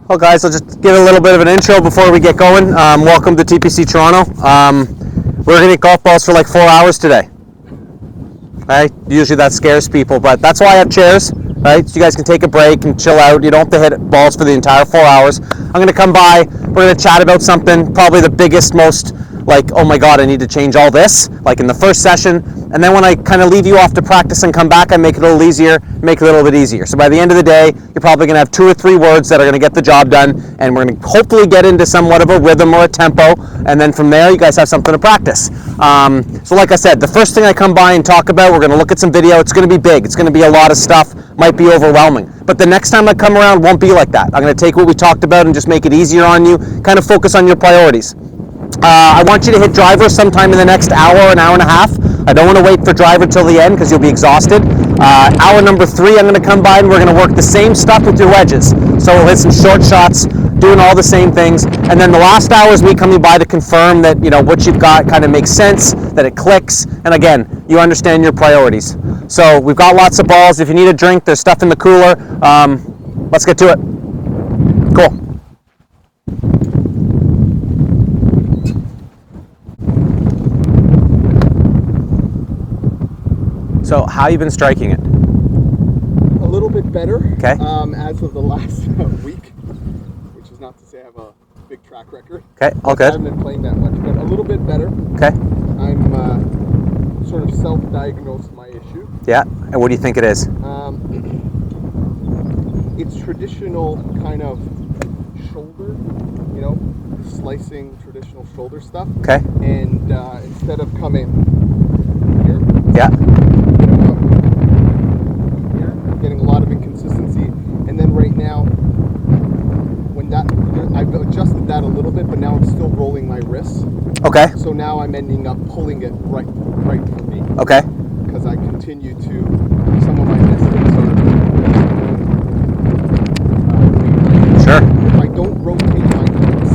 Well, guys, I'll just give a little bit of an intro before we get going. Welcome to TPC Toronto. We're going to hit golf balls for like 4 hours today. Right? Usually that scares people, but that's why I have chairs, right? So you guys can take a break and chill out. You don't have to hit balls for the entire 4 hours. I'm going to come by. We're going to chat about something, probably the biggest, most like, oh my God, I need to change all this, like in the first session. And then when I kind of leave you off to practice and come back, I make it a little easier, make it a little bit easier. So by the end of the day, you're probably going to have 2 or 3 words that are going to get the job done, and we're going to hopefully get into somewhat of a rhythm or a tempo, and then from there, you guys have something to practice. So like I said, the first thing I come by and talk about, we're going to look at some video. It's going to be big. It's going to be a lot of stuff, might be overwhelming. But the next time I come around, won't be like that. I'm going to take what we talked about and just make it easier on you, kind of focus on your priorities. I want you to hit driver sometime in the next hour, an hour and a half. I don't want to wait for driver till the end because you'll be exhausted. Hour number 3, I'm going to come by and we're going to work the same stuff with your wedges. So we'll hit some short shots, doing all the same things. And then the last hour is me coming by to confirm that, you know, what you've got kind of makes sense, that it clicks. And again, you understand your priorities. So we've got lots of balls. If you need a drink, there's stuff in the cooler. Let's get to it. Cool. So how you been striking it? A little bit better. Okay. As of the last week, which is not to say I have a big track record. Okay, all good. I haven't been playing that much, but a little bit better. Okay. I'm sort of self-diagnosed my issue. Yeah, and what do you think it is? It's traditional kind of shoulder, you know, slicing traditional shoulder stuff. Okay. And instead of coming here. Yeah. Getting a lot of inconsistency, and then right now, when that I've adjusted that a little bit, but now I'm still rolling my wrists. Okay. So now I'm ending up pulling it right for me. Okay. Because I continue to some of my mistakes are. Sure. If I don't rotate my hips.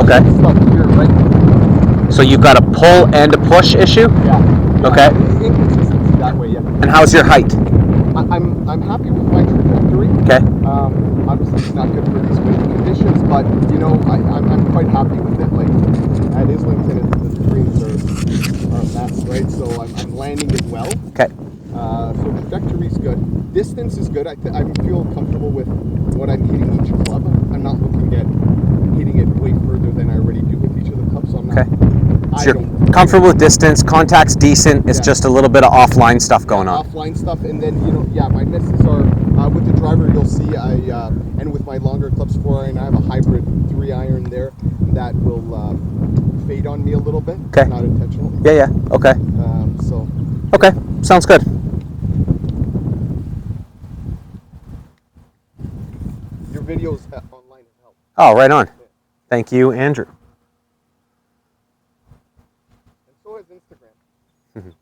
Okay. So you've got a pull and a push issue? Yeah. Okay. Inconsistency that way, yeah. And how's your height? I'm happy with my trajectory. Okay. Obviously it's not good for these winter conditions, but you know, I'm quite happy with it. Like at Islington, the greens are a mess, right? So I'm landing it well. Okay. So trajectory's good. Distance is good. I feel comfortable with what I'm hitting each club. I'm not looking at hitting it way further than I already do with each of the clubs. So I'm not. Okay. So you're comfortable with distance, contact's decent, it's just a little bit of offline stuff going on. Offline stuff, and then, you know, yeah, my misses are, with the driver, you'll see, and with my longer clubs, 4-iron, I have a hybrid 3-iron there, that will fade on me a little bit. Okay. Not intentional. Yeah, okay. Okay, sounds good. Your videos online have helped. Oh, right on. Yeah. Thank you, Andrew. Instagram. Mm-hmm.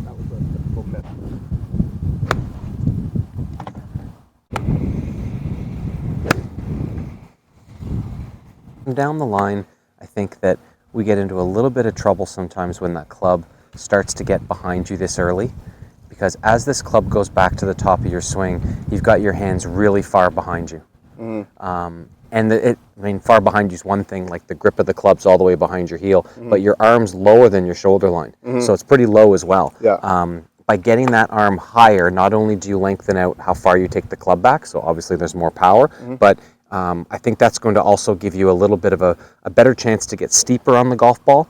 That was a difficult miss. Down the line, I think that we get into a little bit of trouble sometimes when that club starts to get behind you this early, because as this club goes back to the top of your swing, you've got your hands really far behind you. Mm-hmm. And far behind you is one thing, like the grip of the club's all the way behind your heel, mm-hmm. but your arm's lower than your shoulder line, mm-hmm. so it's pretty low as well. Yeah. By getting that arm higher, not only do you lengthen out how far you take the club back, so obviously there's more power, mm-hmm. but I think that's going to also give you a little bit of a better chance to get steeper on the golf ball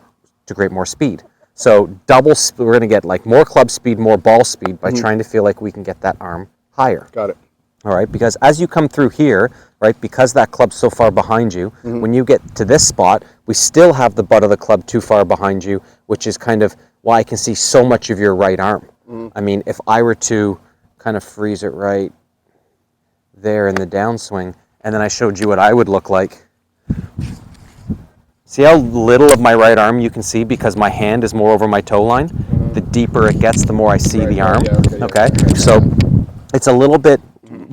to create more speed. So we're going to get like more club speed, more ball speed by mm-hmm. trying to feel like we can get that arm higher. Got it. All right, because as you come through here, right, because that club's so far behind you, mm-hmm. when you get to this spot, we still have the butt of the club too far behind you, which is kind of why I can see so much of your right arm. Mm-hmm. I mean, if I were to kind of freeze it right there in the downswing, and then I showed you what I would look like. See how little of my right arm you can see because my hand is more over my toe line? Mm-hmm. The deeper it gets, the more I see the arm. Yeah, okay. So it's a little bit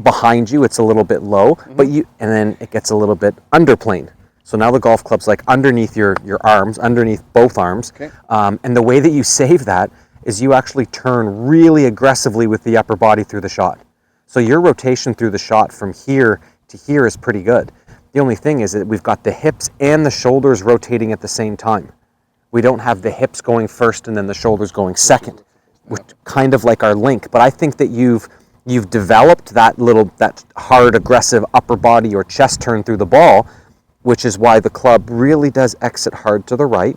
behind you, it's a little bit low, and then it gets a little bit underplaned. So now the golf club's like underneath your arms, underneath both arms. Okay. And the way that you save that is you actually turn really aggressively with the upper body through the shot. So your rotation through the shot from here to here is pretty good. The only thing is that we've got the hips and the shoulders rotating at the same time. We don't have the hips going first and then the shoulders going second, which kind of like our link. But I think that you've developed that hard, aggressive upper body or chest turn through the ball, which is why the club really does exit hard to the right.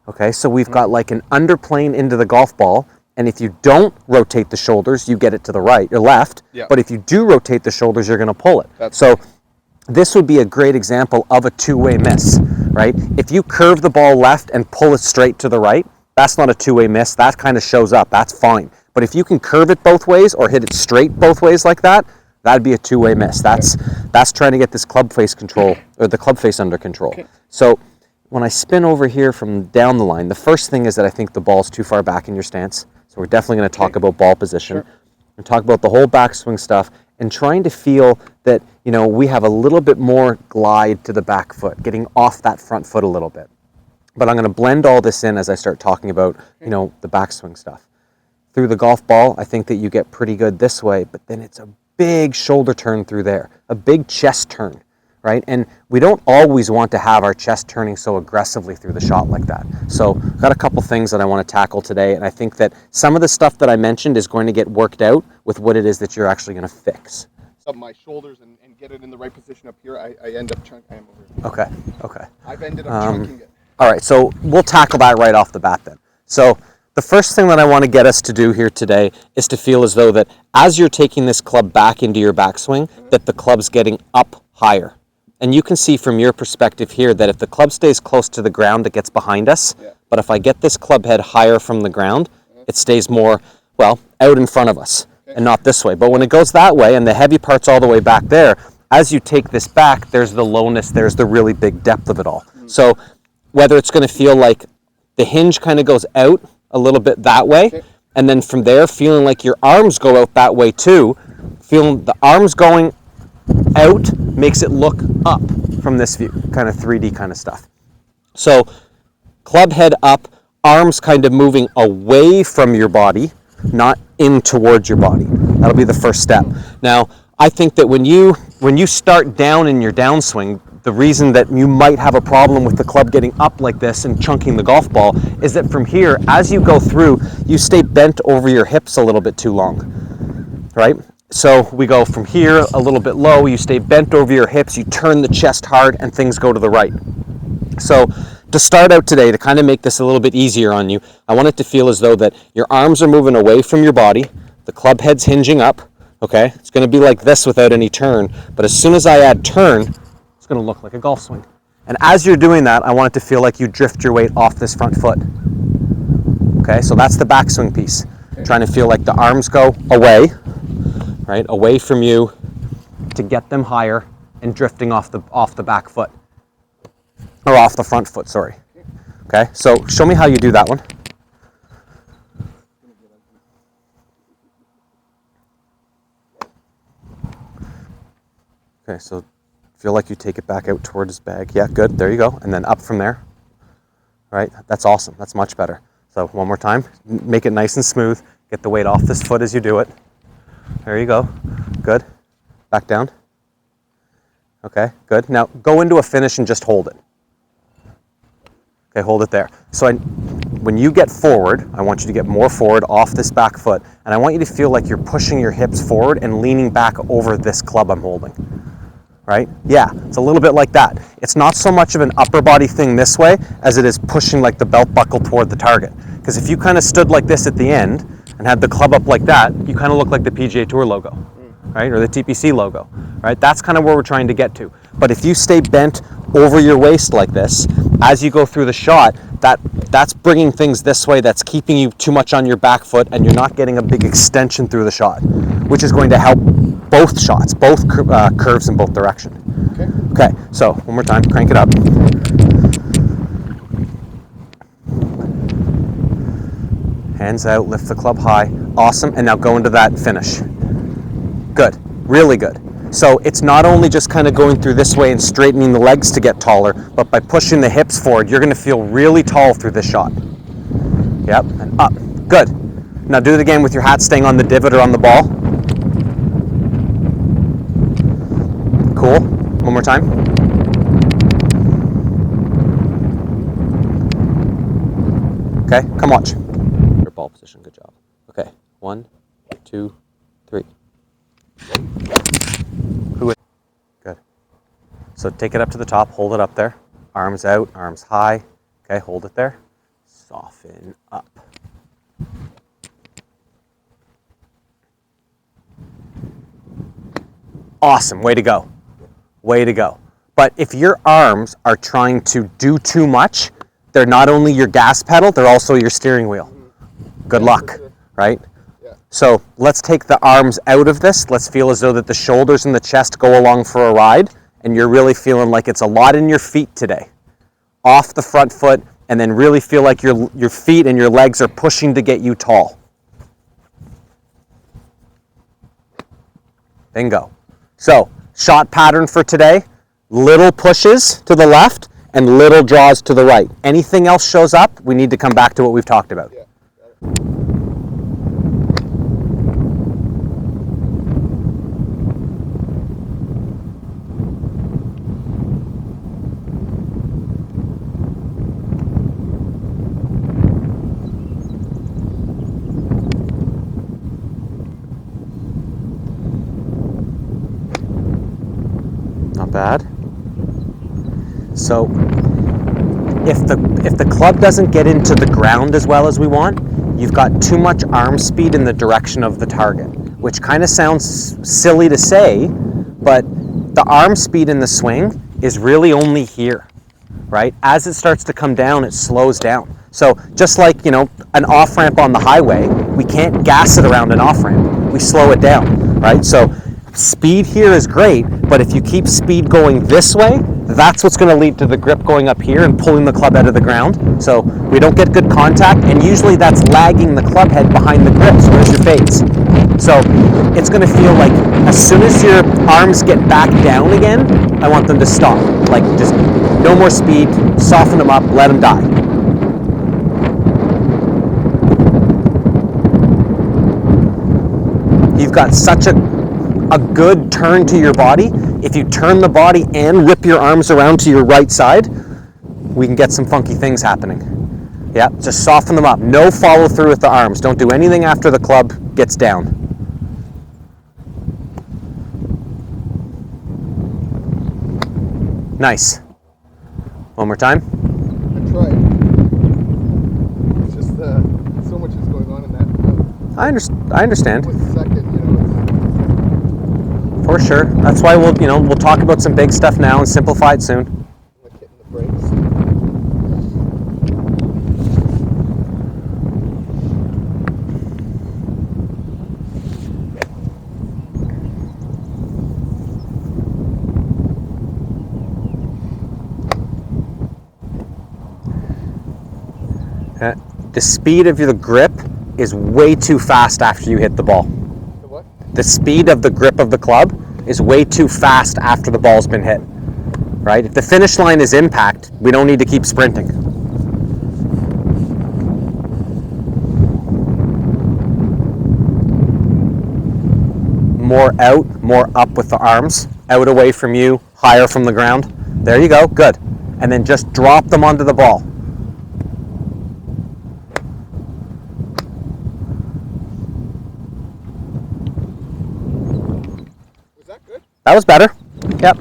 Okay, so we've got like an underplane into the golf ball, and if you don't rotate the shoulders, you get it to the right or left. Yeah. But if you do rotate the shoulders, you're going to pull it. So this would be a great example of a two-way miss, right? If you curve the ball left and pull it straight to the right, that's not a two-way miss. That kind of shows up. That's fine. But if you can curve it both ways or hit it straight both ways like that, that'd be a two-way miss. That's trying to get this club face control, or the club face under control. Okay. So when I spin over here from down the line, the first thing is that I think the ball's too far back in your stance. So we're definitely going to talk about ball position. Sure. And talk about the whole backswing stuff and trying to feel that, you know, we have a little bit more glide to the back foot, getting off that front foot a little bit. But I'm going to blend all this in as I start talking about, you know, the backswing stuff. Through the golf ball, I think that you get pretty good this way, but then it's a big shoulder turn through there, a big chest turn, right? And we don't always want to have our chest turning so aggressively through the shot like that. So I've got a couple things that I want to tackle today, and I think that some of the stuff that I mentioned is going to get worked out with what it is that you're actually going to fix. Up my shoulders and get it in the right position up here. I end up chunking. I am over here. Okay. I've ended up chunking it. All right, so we'll tackle that right off the bat then. So the first thing that I want to get us to do here today is to feel as though that as you're taking this club back into your backswing, that the club's getting up higher. And you can see from your perspective here that if the club stays close to the ground, it gets behind us. Yeah. But if I get this club head higher from the ground, it stays more, well, out in front of us and not this way. But when it goes that way and the heavy part's all the way back there, as you take this back, there's the lowness, there's the really big depth of it all. So whether it's going to feel like the hinge kind of goes out a little bit that way, and then from there feeling like your arms go out that way too, feeling the arms going out makes it look up from this view, kind of 3D kind of stuff. So club head up, arms kind of moving away from your body, not in towards your body. That'll be the first step. Now, I think that when you start down in your downswing, the reason that you might have a problem with the club getting up like this and chunking the golf ball is that from here, as you go through, you stay bent over your hips a little bit too long, right? So we go from here a little bit low, you stay bent over your hips, you turn the chest hard, and things go to the right. So to start out today, to kind of make this a little bit easier on you, I want it to feel as though that your arms are moving away from your body, the club head's hinging up, okay? It's going to be like this without any turn, but as soon as I add turn, it's going to look like a golf swing. And as you're doing that, I want it to feel like you drift your weight off this front foot. Okay, so that's the backswing piece. Trying to feel like the arms go away, right, away from you to get them higher and drifting off the back foot. Or off the front foot, sorry. Okay, so show me how you do that one. Okay, so feel like you take it back out toward his bag. Yeah, good, there you go. And then up from there. Right, that's awesome, that's much better. So one more time, make it nice and smooth. Get the weight off this foot as you do it. There you go, good. Back down. Okay, good. Now go into a finish and just hold it. Okay, hold it there. So when you get forward, I want you to get more forward off this back foot, and I want you to feel like you're pushing your hips forward and leaning back over this club I'm holding. Right? Yeah, it's a little bit like that. It's not so much of an upper body thing this way as it is pushing like the belt buckle toward the target. Because if you kind of stood like this at the end and had the club up like that, you kind of look like the PGA Tour logo, right? Or the TPC logo, right? That's kind of where we're trying to get to. But if you stay bent over your waist like this, as you go through the shot, that's bringing things this way, that's keeping you too much on your back foot, and you're not getting a big extension through the shot, which is going to help both shots, both curves in both directions. Okay, so one more time, crank it up. Hands out, lift the club high. Awesome, and now go into that finish. Good. Really good. So it's not only just kind of going through this way and straightening the legs to get taller, but by pushing the hips forward, you're going to feel really tall through this shot. Yep, and up. Good. Now do it again with your hat staying on the divot or on the ball. Cool. One more time. Okay, come watch. Your ball position, good job. Okay, 1, 2, 3. Good. So take it up to the top, hold it up there. Arms out, arms high. Okay, hold it there. Soften up. Awesome, way to go. Way to go. But if your arms are trying to do too much, they're not only your gas pedal, they're also your steering wheel. Good luck, right? So let's take the arms out of this. Let's feel as though that the shoulders and the chest go along for a ride, and you're really feeling like it's a lot in your feet today. Off the front foot, and then really feel like your feet and your legs are pushing to get you tall. Bingo. So, shot pattern for today, little pushes to the left and little draws to the right. Anything else shows up, we need to come back to what we've talked about. Yeah. Not bad. So if the club doesn't get into the ground as well as we want, you've got too much arm speed in the direction of the target, which kind of sounds silly to say, but the arm speed in the swing is really only here, right? As it starts to come down, it slows down. So just like, you know, an off-ramp on the highway, we can't gas it around an off-ramp. We slow it down, right? So speed here is great, but if you keep speed going this way, that's what's going to lead to the grip going up here and pulling the club out of the ground. So we don't get good contact, and usually that's lagging the club head behind the grip, so where's your fades? So it's going to feel like as soon as your arms get back down again, I want them to stop. Like just no more speed, soften them up, let them die. You've got such a good turn to your body. If you turn the body and whip your arms around to your right side, we can get some funky things happening. Yeah, just soften them up. No follow through with the arms. Don't do anything after the club gets down. Nice. One more time. I tried. It's just so much is going on in that. I understand. With the second, you know. For sure. That's why we'll talk about some big stuff now and simplify it soon. Like hitting the brakes. The speed of your grip is way too fast after you hit the ball. The what? The speed of the grip of the club is way too fast after the ball's been hit, right? If the finish line is impact, we don't need to keep sprinting. More out, more up with the arms, out away from you, higher from the ground. There you go, good. And then just drop them onto the ball. That was better. Yep.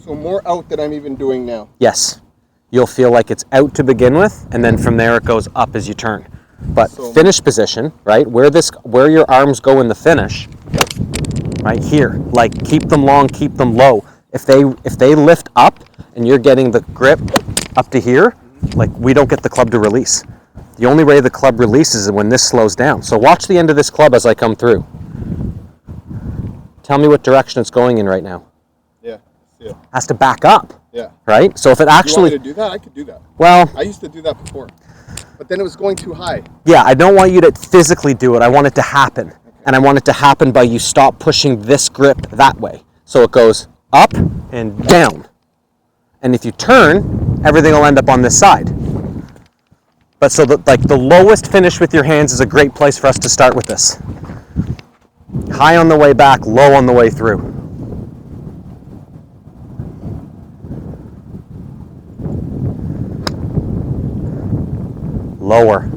So more out than I'm even doing now. Yes. You'll feel like it's out to begin with, and then from there it goes up as you turn. But finish position, right? Where your arms go in the finish, right here. Like keep them long, keep them low. If they lift up and you're getting the grip up to here, like we don't get the club to release. The only way the club releases is when this slows down. So watch the end of this club as I come through. Tell me what direction it's going in right now. Yeah, see it. Has to back up. Yeah. Right? So if it actually... You want me to do that? I could do that. Well... I used to do that before. But then it was going too high. Yeah, I don't want you to physically do it. I want it to happen. Okay. And I want it to happen by you stop pushing this grip that way. So it goes up and down. And if you turn, everything will end up on this side. But so that like the lowest finish with your hands is a great place for us to start with this. High on the way back, low on the way through. Lower.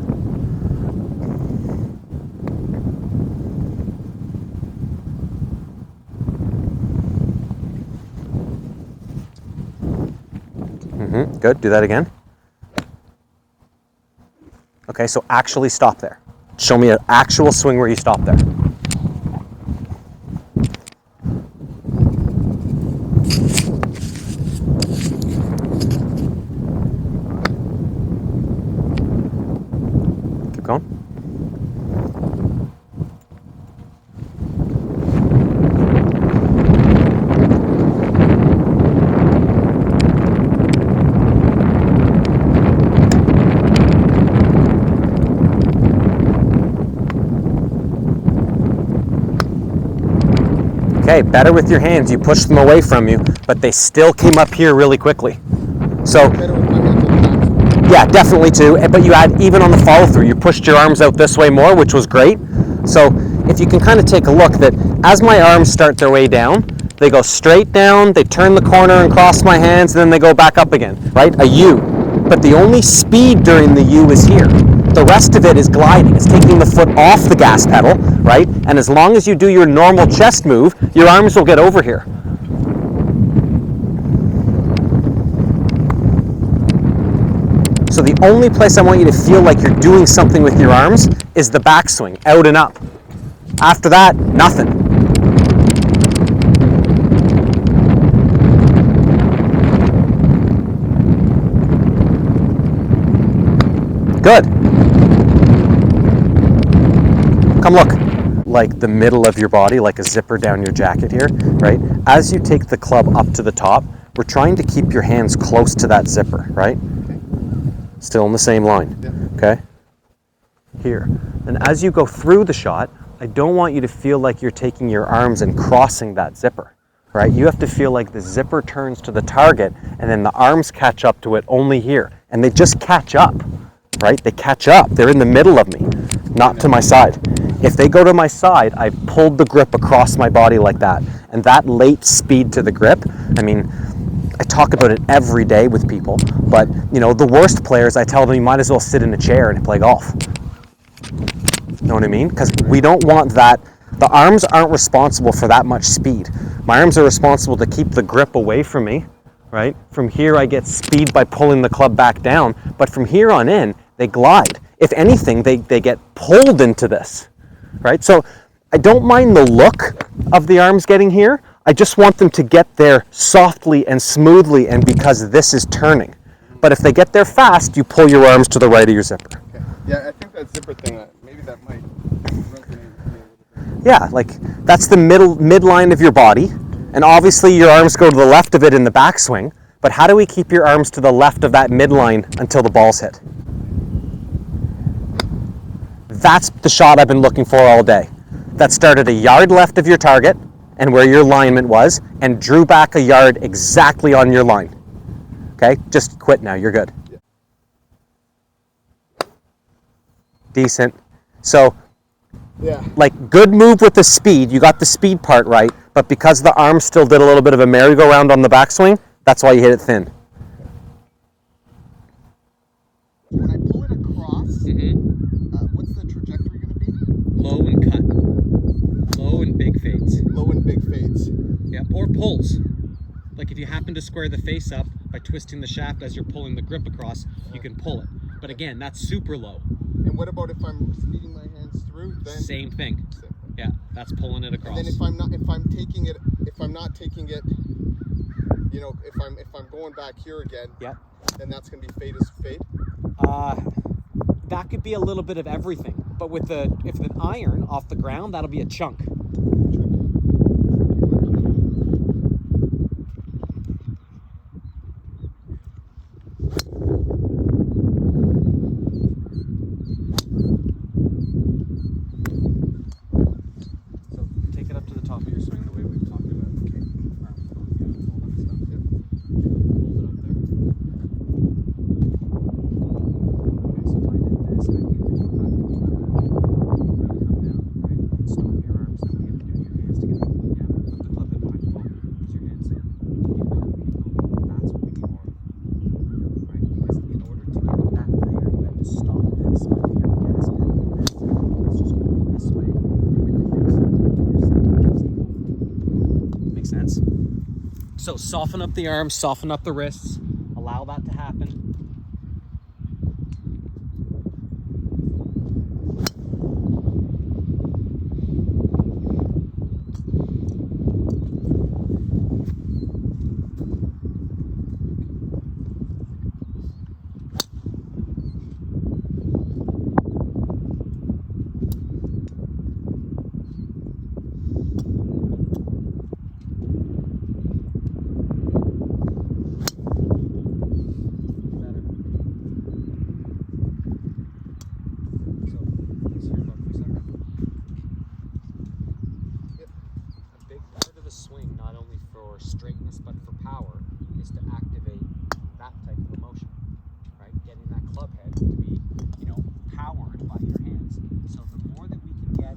Good, do that again. Okay, so actually stop there. Show me an actual swing where you stop there. Keep going. Okay, better with your hands. You pushed them away from you, but they still came up here really quickly. So, yeah, definitely too. But you had, even on the follow through, you pushed your arms out this way more, which was great. So if you can kind of take a look that as my arms start their way down, they go straight down, they turn the corner and cross my hands, and then they go back up again, right? A U. But the only speed during the U is here. The rest of it is gliding. It's taking the foot off the gas pedal, right? And as long as you do your normal chest move, your arms will get over here. So the only place I want you to feel like you're doing something with your arms is the backswing, out and up. After that, nothing. Good. Come look. Like the middle of your body, like a zipper down your jacket here, right? As you take the club up to the top, we're trying to keep your hands close to that zipper, right? Still in the same line, okay? Here. And as you go through the shot, I don't want you to feel like you're taking your arms and crossing that zipper, right? You have to feel like the zipper turns to the target and then the arms catch up to it only here. And they just catch up, right? They catch up. They're in the middle of me, not to my side. If they go to my side, I've pulled the grip across my body like that. And that late speed to the grip, I mean, I talk about it every day with people, but you know, the worst players, I tell them you might as well sit in a chair and play golf. You know what I mean? Because we don't want that. The arms aren't responsible for that much speed. My arms are responsible to keep the grip away from me, right? From here I get speed by pulling the club back down, but from here on in, they glide. If anything, they get pulled into this, right? So I don't mind the look of the arms getting here. I just want them to get there softly and smoothly and because this is turning. But if they get there fast, you pull your arms to the right of your zipper. Okay. Yeah, I think that zipper thing, maybe that might resonate with me. Yeah, like that's the midline of your body. And obviously your arms go to the left of it in the backswing. But how do we keep your arms to the left of that midline until the ball's hit? That's the shot I've been looking for all day. That started a yard left of your target and where your alignment was, and drew back a yard exactly on your line. Okay, just quit now, you're good. Yeah. Decent. So, yeah, like good move with the speed, you got the speed part right, but because the arm still did a little bit of a merry-go-round on the backswing, that's why you hit it thin. when I pull it across, what's the trajectory going to be? Low and cut. Low and big fades. Low and big fades. Yeah, or pulls. Like if you happen to square the face up by twisting the shaft as you're pulling the grip across, you can pull it. But again, that's super low. And what about if I'm speeding my hands through? Then Same thing. Yeah, that's pulling it across. And then if I'm not taking it, you know, if I'm going back here again, yeah, then that's going to be fade as fade. That could be a little bit of everything. But with if an iron off the ground, that'll be a chunk. So soften up the arms, soften up the wrists, allow that to happen. Swing, not only for straightness but for power, is to activate that type of emotion, right? Getting that club head to be, powered by your hands. So the more that we can get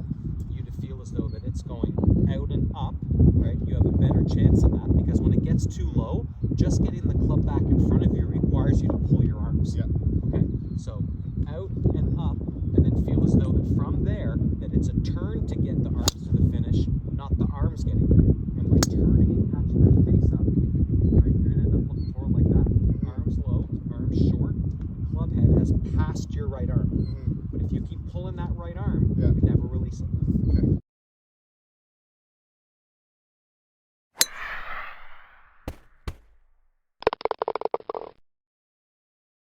you to feel as though that it's going out and up, right? You have a better chance of that, because when it gets too low, just getting the club back in front of you requires you to pull your arms. Yeah. Okay. So out and up, and then feel as though that from there that it's a turn to get the arms to the finish, not the arms getting there. And by turning and catching that face up, right, you're gonna end up looking forward like that. Arms low, arms short, club head has passed your right arm. But if you keep pulling that right arm, you never release it.